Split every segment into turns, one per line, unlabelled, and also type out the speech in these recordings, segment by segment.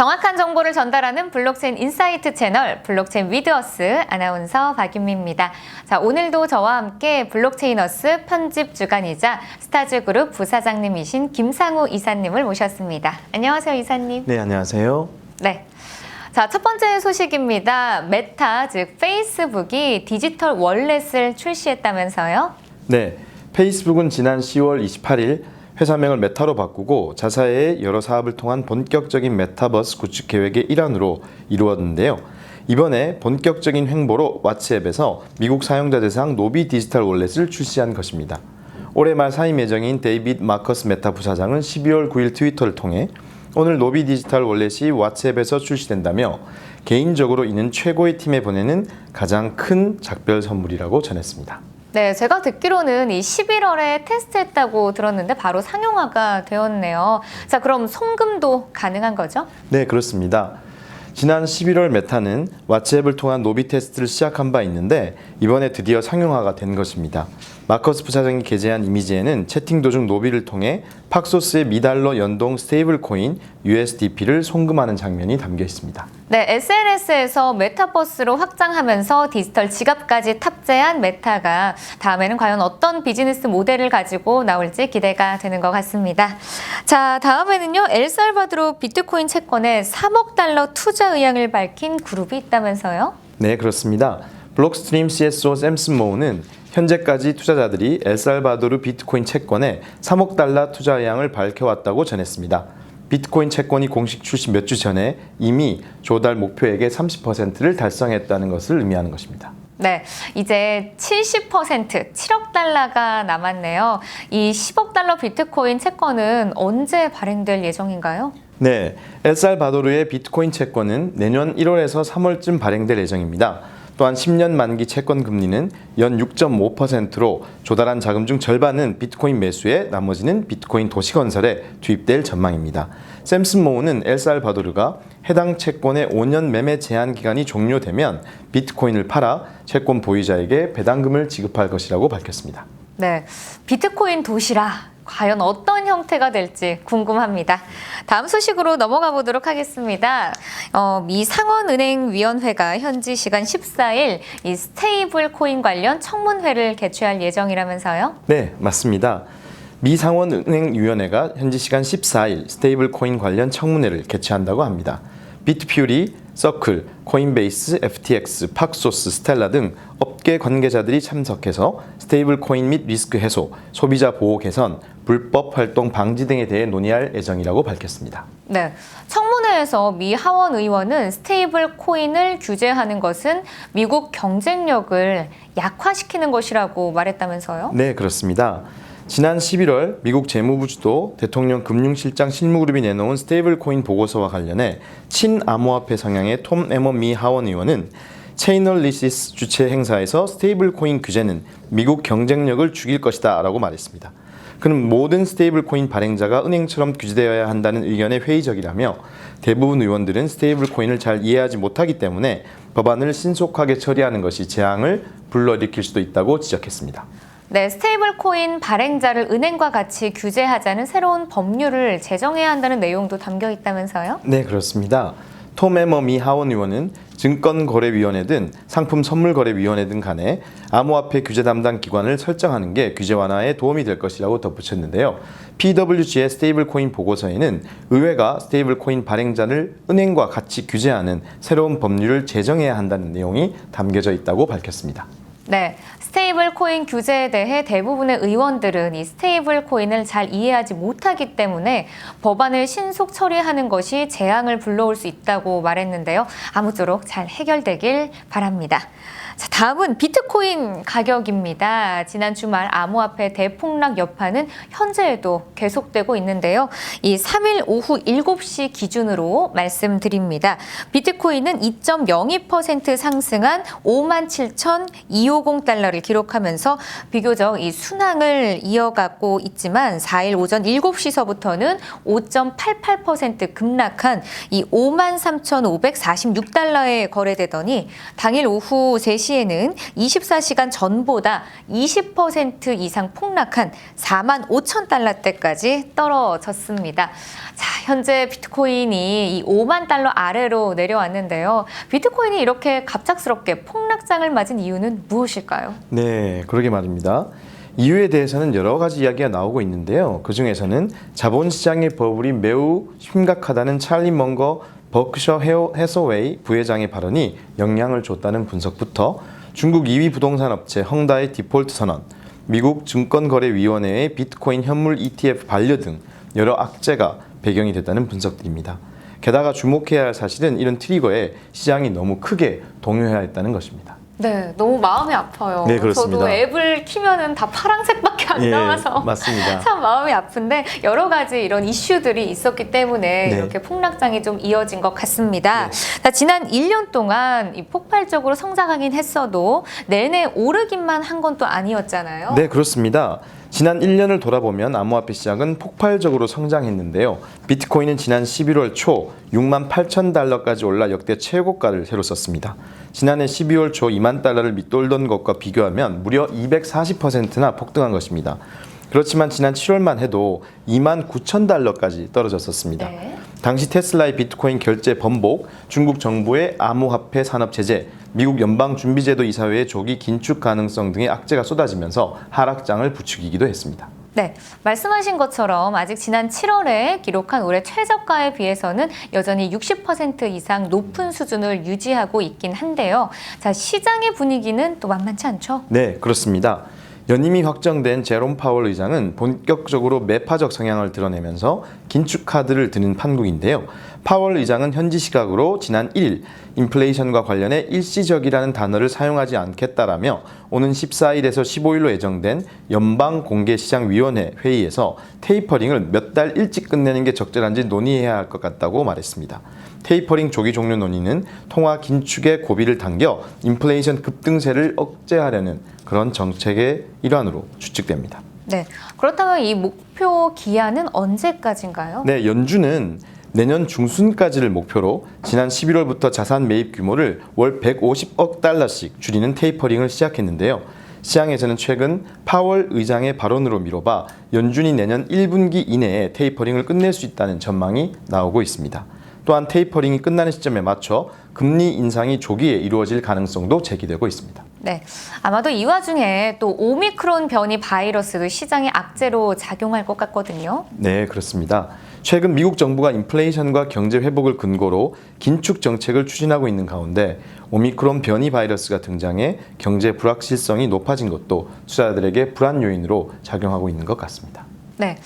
정확한 정보를 전달하는 블록체인 인사이트 채널 블록체인 위드어스 아나운서 박윤미입니다. 자, 오늘도 저와 함께 블록체인어스 편집 주간이자 스타즈그룹 부사장님이신 김상우 이사님을 모셨습니다. 안녕하세요, 이사님.
네, 안녕하세요.
네. 자, 첫 번째 소식입니다. 메타, 즉 페이스북이 디지털 월렛을 출시했다면서요?
네, 페이스북은 지난 10월 28일 회사명을 메타로 바꾸고 자사의 여러 사업을 통한 본격적인 메타버스 구축 계획의 일환으로 이루었는데요. 이번에 본격적인 횡보로 왓츠앱에서 미국 사용자 대상 노비 디지털 월렛을 출시한 것입니다. 올해 말 사임 예정인 데이빗 마커스 메타 부사장은 12월 9일 트위터를 통해 오늘 노비 디지털 월렛이 왓츠앱에서 출시된다며 개인적으로 이는 최고의 팀에 보내는 가장 큰 작별 선물이라고 전했습니다.
네, 제가 듣기로는 이 11월에 테스트했다고 들었는데 바로 상용화가 되었네요. 자, 그럼 송금도 가능한 거죠?
네, 그렇습니다. 지난 11월 메타는 왓츠앱을 통한 노비 테스트를 시작한 바 있는데 이번에 드디어 상용화가 된 것입니다. 마커스 부사장이 게재한 이미지에는 채팅 도중 노비를 통해 팍소스의 미달러 연동 스테이블 코인 USDP를 송금하는 장면이 담겨 있습니다.
네, SNS에서 메타버스로 확장하면서 디지털 지갑까지 탑재한 메타가 다음에는 과연 어떤 비즈니스 모델을 가지고 나올지 기대가 되는 것 같습니다. 자, 다음에는요, 엘살바도르 비트코인 채권에 3억 달러 투자 의향을 밝힌 그룹이 있다면서요?
네, 그렇습니다. 블록스트림 CSO 샘슨 모우는 현재까지 투자자들이 엘살바도르 비트코인 채권에 3억 달러 투자 의향을 밝혀왔다고 전했습니다. 비트코인 채권이 공식 출시 몇 주 전에 이미 조달 목표액의 30%를 달성했다는 것을 의미하는 것입니다.
네, 이제 70%, 7억 달러가 남았네요. 이 10억 달러 비트코인 채권은 언제 발행될 예정인가요?
네, 엘살바도르의 비트코인 채권은 내년 1월에서 3월쯤 발행될 예정입니다. 또한 10년 만기 채권 금리는 연 6.5%로 조달한 자금 중 절반은 비트코인 매수에 나머지는 비트코인 도시건설에 투입될 전망입니다. 샘슨 모우는 엘살바도르가 해당 채권의 5년 매매 제한 기간이 종료되면 비트코인을 팔아 채권 보유자에게 배당금을 지급할 것이라고 밝혔습니다.
네, 비트코인 도시락. 과연 어떤 형태가 될지 궁금합니다. 다음 소식으로 넘어가 보도록 하겠습니다. 미 상원은행위원회가 현지 시간 14일 이 스테이블 코인 관련 청문회를 개최할 예정이라면서요?
네, 맞습니다. 미 상원은행위원회가 현지 시간 14일 스테이블 코인 관련 청문회를 개최한다고 합니다. 비트퓨리, 서클, 코인베이스, FTX, 팍소스, 스텔라 등 업계 관계자들이 참석해서 스테이블 코인 및 리스크 해소, 소비자 보호 개선, 불법 활동 방지 등에 대해 논의할 예정이라고 밝혔습니다.
네, 청문회에서 미 하원 의원은 스테이블 코인을 규제하는 것은 미국 경쟁력을 약화시키는 것이라고 말했다면서요?
네, 그렇습니다. 지난 11월 미국 재무부 주도 대통령 금융실장 실무그룹이 내놓은 스테이블 코인 보고서와 관련해 친암호화폐 성향의 톰 에머 미 하원 의원은 체이널리시스 주최 행사에서 스테이블 코인 규제는 미국 경쟁력을 죽일 것이다 라고 말했습니다. 그는 모든 스테이블 코인 발행자가 은행처럼 규제되어야 한다는 의견에 회의적이라며 대부분 의원들은 스테이블 코인을 잘 이해하지 못하기 때문에 법안을 신속하게 처리하는 것이 재앙을 불러일으킬 수도 있다고 지적했습니다.
네, 스테이블 코인 발행자를 은행과 같이 규제하자는 새로운 법률을 제정해야 한다는 내용도 담겨 있다면서요?
네, 그렇습니다. 톰 에머 미 하원 의원은 증권거래위원회 등 상품선물거래위원회 등 간에 암호화폐 규제 담당 기관을 설정하는 게 규제 완화에 도움이 될 것이라고 덧붙였는데요. PwC의 스테이블 코인 보고서에는 의회가 스테이블 코인 발행자를 은행과 같이 규제하는 새로운 법률을 제정해야 한다는 내용이 담겨져 있다고 밝혔습니다.
네, 스테이블 코인 규제에 대해 대부분의 의원들은 이 스테이블 코인을 잘 이해하지 못하기 때문에 법안을 신속 처리하는 것이 재앙을 불러올 수 있다고 말했는데요. 아무쪼록 잘 해결되길 바랍니다. 자, 다음은 비트코인 가격입니다. 지난 주말 암호화폐 대폭락 여파는 현재에도 계속되고 있는데요. 이 3일 오후 7시 기준으로 말씀드립니다. 비트코인은 2.02% 상승한 57,250달러를 기록하면서 비교적 이 순항을 이어가고 있지만 4일 오전 7시서부터는 5.88% 급락한 이 53,546달러에 거래되더니 당일 오후 3시에는 24시간 전보다 20% 이상 폭락한 45,000달러대까지 떨어졌습니다. 자, 현재 비트코인이 이 5만 달러 아래로 내려왔는데요. 비트코인이 이렇게 갑작스럽게 폭락장을 맞은 이유는 무엇일까요?
네, 그러게 말입니다. 이유에 대해서는 여러 가지 이야기가 나오고 있는데요. 그중에서는 자본시장의 버블이 매우 심각하다는 찰리 먼거 버크셔 해서웨이 부회장의 발언이 영향을 줬다는 분석부터 중국 2위 부동산 업체 헝다의 디폴트 선언, 미국 증권거래위원회의 비트코인 현물 ETF 반려 등 여러 악재가 배경이 됐다는 분석들입니다. 게다가 주목해야 할 사실은 이런 트리거에 시장이 너무 크게 동요해야 했다는 것입니다.
네, 너무 마음이 아파요.
네, 그렇습니다.
저도 앱을 키면은 다 파란색밖에 안 나와서
맞습니다.
참 마음이 아픈데 여러 가지 이런 이슈들이 있었기 때문에
네.
이렇게 폭락장이 좀 이어진 것 같습니다. 자, 지난 1년 동안 이 폭발적으로 성장하긴 했어도 내내 오르기만 한 건 또 아니었잖아요.
네, 그렇습니다. 지난 1년을 돌아보면 암호화폐 시장은 폭발적으로 성장했는데요. 비트코인은 지난 11월 초 6만 8천 달러까지 올라 역대 최고가를 새로 썼습니다. 지난해 12월 초 2만 달러를 밑돌던 것과 비교하면 무려 240%나 폭등한 것입니다. 그렇지만 지난 7월만 해도 2만 9천 달러까지 떨어졌었습니다.
네.
당시 테슬라의 비트코인 결제 번복, 중국 정부의 암호화폐 산업 제재, 미국 연방준비제도 이사회의 조기 긴축 가능성 등의 악재가 쏟아지면서 하락장을 부추기기도 했습니다.
네, 말씀하신 것처럼 아직 지난 7월에 기록한 올해 최저가에 비해서는 여전히 60% 이상 높은 수준을 유지하고 있긴 한데요. 자, 시장의 분위기는 또 만만치 않죠?
네, 그렇습니다. 연임이 확정된 제롬 파월 의장은 본격적으로 매파적 성향을 드러내면서 긴축 카드를 드는 판국인데요. 파월 의장은 현지 시각으로 지난 1일 인플레이션과 관련해 일시적이라는 단어를 사용하지 않겠다라며 오는 14일에서 15일로 예정된 연방공개시장위원회 회의에서 테이퍼링을 몇 달 일찍 끝내는 게 적절한지 논의해야 할 것 같다고 말했습니다. 테이퍼링 조기 종료 논의는 통화 긴축의 고비를 당겨 인플레이션 급등세를 억제하려는 그런 정책의 일환으로 추측됩니다.
네, 그렇다면 이 목표 기한은 언제까지인가요?
네, 연준은 내년 중순까지를 목표로 지난 11월부터 자산 매입 규모를 월 150억 달러씩 줄이는 테이퍼링을 시작했는데요. 시장에서는 최근 파월 의장의 발언으로 미뤄봐 연준이 내년 1분기 이내에 테이퍼링을 끝낼 수 있다는 전망이 나오고 있습니다. 또한 테이퍼링이 끝나는 시점에 맞춰 금리 인상이 조기에 이루어질 가능성도 제기되고 있습니다.
네, 아마도 이 와중에 또 오미크론 변이 바이러스도 시장의 악재로 작용할 것 같거든요.
네, 그렇습니다. 최근 미국 정부가 인플레이션과 경제 회복을 근거로 긴축 정책을 추진하고 있는 가운데 오미크론 변이 바이러스가 등장해 경제 불확실성이 높아진 것도 투자자들에게 불안 요인으로 작용하고 있는 것 같습니다.
네.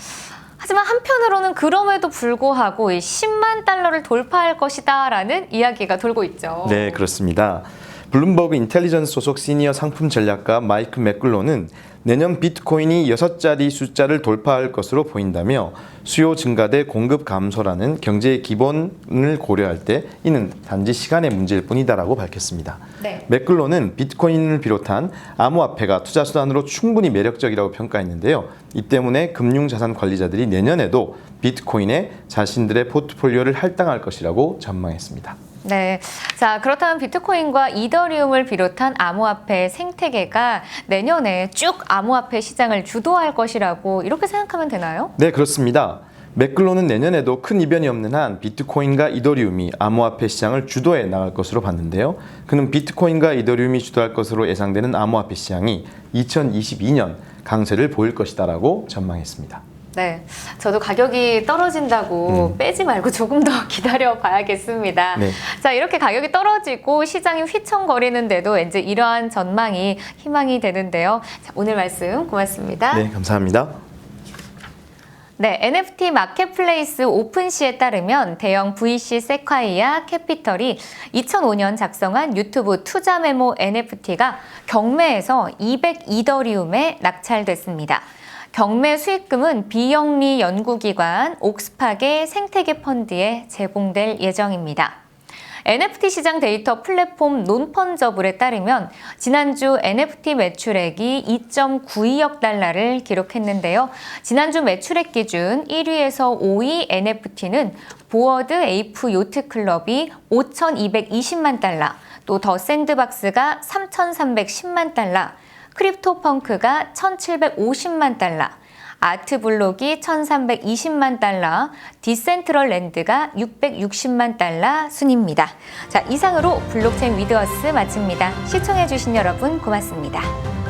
하지만 한편으로는 그럼에도 불구하고 이 10만 달러를 돌파할 것이다라는 이야기가 돌고 있죠.
네, 그렇습니다. 블룸버그 인텔리전스 소속 시니어 상품 전략가 마이크 맥글론은 내년 비트코인이 6자리 숫자를 돌파할 것으로 보인다며 수요 증가 대 공급 감소라는 경제의 기본을 고려할 때 이는 단지 시간의 문제일 뿐이다라고 밝혔습니다.
네.
맥글론은 비트코인을 비롯한 암호화폐가 투자 수단으로 충분히 매력적이라고 평가했는데요. 이 때문에 금융자산 관리자들이 내년에도 비트코인에 자신들의 포트폴리오를 할당할 것이라고 전망했습니다.
네. 자, 그렇다면 비트코인과 이더리움을 비롯한 암호화폐 생태계가 내년에 쭉 암호화폐 시장을 주도할 것이라고 이렇게 생각하면 되나요?
네, 그렇습니다. 맥글론은 내년에도 큰 이변이 없는 한 비트코인과 이더리움이 암호화폐 시장을 주도해 나갈 것으로 봤는데요. 그는 비트코인과 이더리움이 주도할 것으로 예상되는 암호화폐 시장이 2022년 강세를 보일 것이다라고 전망했습니다.
네, 저도 가격이 떨어진다고 빼지 말고 조금 더 기다려 봐야겠습니다.
네.
자, 이렇게 가격이 떨어지고 시장이 휘청거리는데도 왠지 이러한 전망이 희망이 되는데요. 자, 오늘 말씀 고맙습니다.
네, 감사합니다.
네, NFT 마켓플레이스 오픈시에 따르면 대형 VC 세콰이아 캐피털이 2005년 작성한 유튜브 투자 메모 NFT가 경매에서 200이더리움에 낙찰됐습니다. 경매 수익금은 비영리 연구기관 옥스팍의 생태계 펀드에 제공될 예정입니다. NFT 시장 데이터 플랫폼 논펀저블에 따르면 지난주 NFT 매출액이 2.92억 달러를 기록했는데요. 지난주 매출액 기준 1위에서 5위 NFT는 보어드 에이프 요트 클럽이 5,220만 달러, 또 더 샌드박스가 3,310만 달러, 크립토 펑크가 1,750만 달러, 아트블록이 1,320만 달러, 디센트럴랜드가 660만 달러 순입니다. 자, 이상으로 블록체인 위드어스 마칩니다. 시청해주신 여러분 고맙습니다.